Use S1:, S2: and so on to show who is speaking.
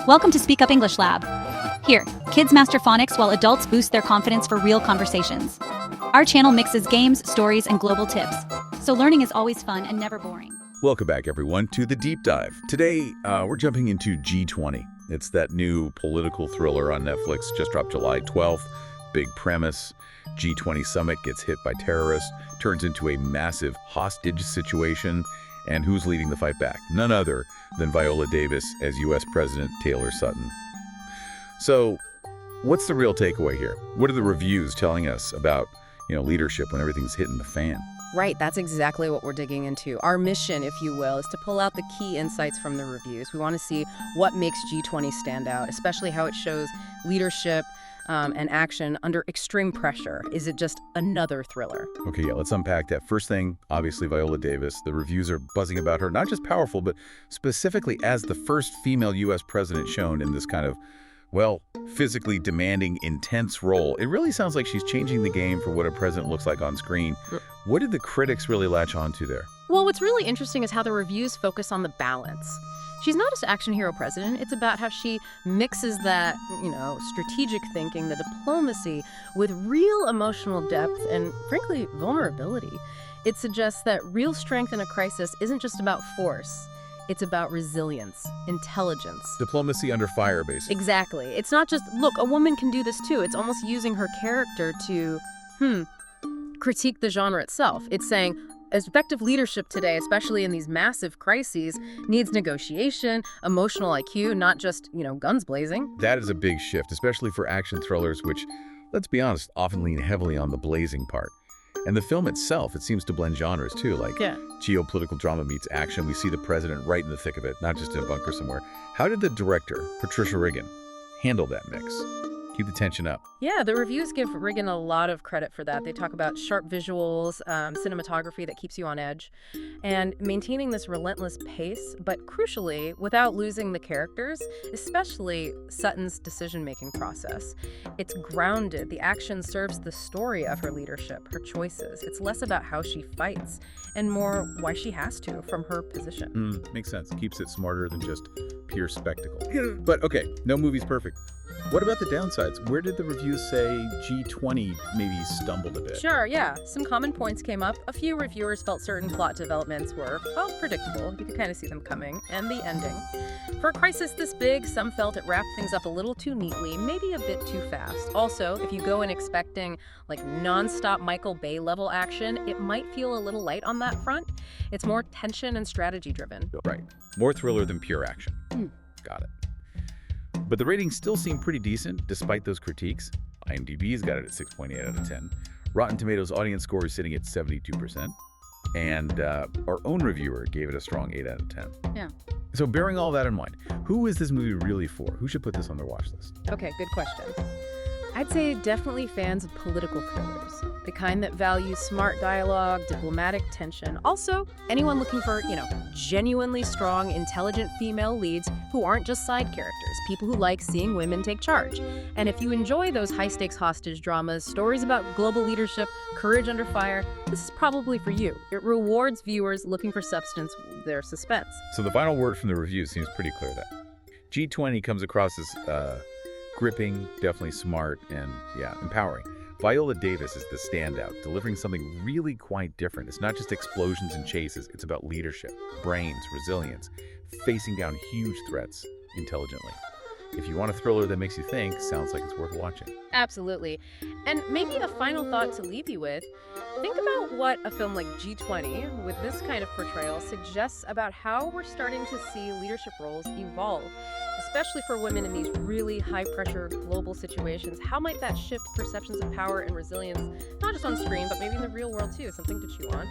S1: Welcome to Speak Up English Lab. Here, kids master phonics while adults boost their confidence for real conversations. Our channel mixes games, stories, and global tips, so learning is always fun and never boring.
S2: Welcome back, everyone, to The Deep Dive. Today, we're jumping into G20. It's that new political thriller on Netflix, just dropped July 12th. Big premise, G20 summit gets hit by terrorists, turns into a massive hostage situation, and who's leading the fight back? None other than Viola Davis as U.S. President Taylor Sutton. So, what's the real takeaway here? What are the reviews telling us about, leadership when everything's hitting the fan?
S3: Right, that's exactly what we're digging into. Our mission, if you will, is to pull out the key insights from the reviews. We want to see what makes G20 stand out, especially how it shows leadership and action under extreme pressure. Is it just another thriller?
S2: Okay, yeah, let's unpack that. First thing, obviously Viola Davis. The reviews are buzzing about her, not just powerful, but specifically as the first female U.S. president shown in this kind of, physically demanding, intense role. It really sounds like she's changing the game for what a president looks like on screen. What did the critics really latch onto there?
S3: Well, what's really interesting is how the reviews focus on the balance. She's not just action hero president, it's about how she mixes that, strategic thinking, the diplomacy, with real emotional depth and, frankly, vulnerability. It suggests that real strength in a crisis isn't just about force. It's about resilience, intelligence.
S2: Diplomacy under fire, basically.
S3: Exactly. It's not just, look, a woman can do this too. It's almost using her character to, critique the genre itself. It's saying, effective leadership today, especially in these massive crises, needs negotiation, emotional IQ, not just, guns blazing.
S2: That is a big shift, especially for action thrillers, which, let's be honest, often lean heavily on the blazing part. And the film itself, it seems to blend genres too, like geopolitical drama meets action. We see the president right in the thick of it, not just in a bunker somewhere. How did the director, Patricia Riggin, handle that mix? Keep the tension up.
S3: Yeah, the reviews give Riggin a lot of credit for that. They talk about sharp visuals, cinematography that keeps you on edge, and maintaining this relentless pace, but crucially, without losing the characters, especially Sutton's decision-making process. It's grounded. The action serves the story of her leadership, her choices. It's less about how she fights and more why she has to from her position.
S2: Makes sense. Keeps it smarter than just pure spectacle. But okay, no movie's perfect. What about the downsides? Where did the reviews say G20 maybe stumbled a bit?
S3: Sure, yeah. Some common points came up. A few reviewers felt certain plot developments were, predictable. You could kind of see them coming. And the ending. For a crisis this big, some felt it wrapped things up a little too neatly, maybe a bit too fast. Also, if you go in expecting non-stop Michael Bay level action, it might feel a little light on that front. It's more tension and strategy driven.
S2: Right. More thriller than pure action. Got it. But the ratings still seem pretty decent, despite those critiques. IMDb's got it at 6.8 out of 10. Rotten Tomatoes audience score is sitting at 72%. And our own reviewer gave it a strong 8 out of 10.
S3: Yeah.
S2: So bearing all that in mind, who is this movie really for? Who should put this on their watch list?
S3: Okay, good question. I'd say definitely fans of political thrillers, the kind that value smart dialogue, diplomatic tension. Also, anyone looking for, genuinely strong, intelligent female leads who aren't just side characters, people who like seeing women take charge. And if you enjoy those high-stakes hostage dramas, stories about global leadership, courage under fire, this is probably for you. It rewards viewers looking for substance with their suspense.
S2: So the final word from the review seems pretty clear that G20 comes across as gripping, definitely smart, and empowering. Viola Davis is the standout, delivering something really quite different. It's not just explosions and chases, it's about leadership, brains, resilience, facing down huge threats intelligently. If you want a thriller that makes you think, sounds like it's worth watching.
S3: Absolutely. And maybe a final thought to leave you with, think about what a film like G20, with this kind of portrayal, suggests about how we're starting to see leadership roles evolve. Especially for women in these really high-pressure global situations. How might that shift perceptions of power and resilience, not just on screen, but maybe in the real world too? Something to chew on.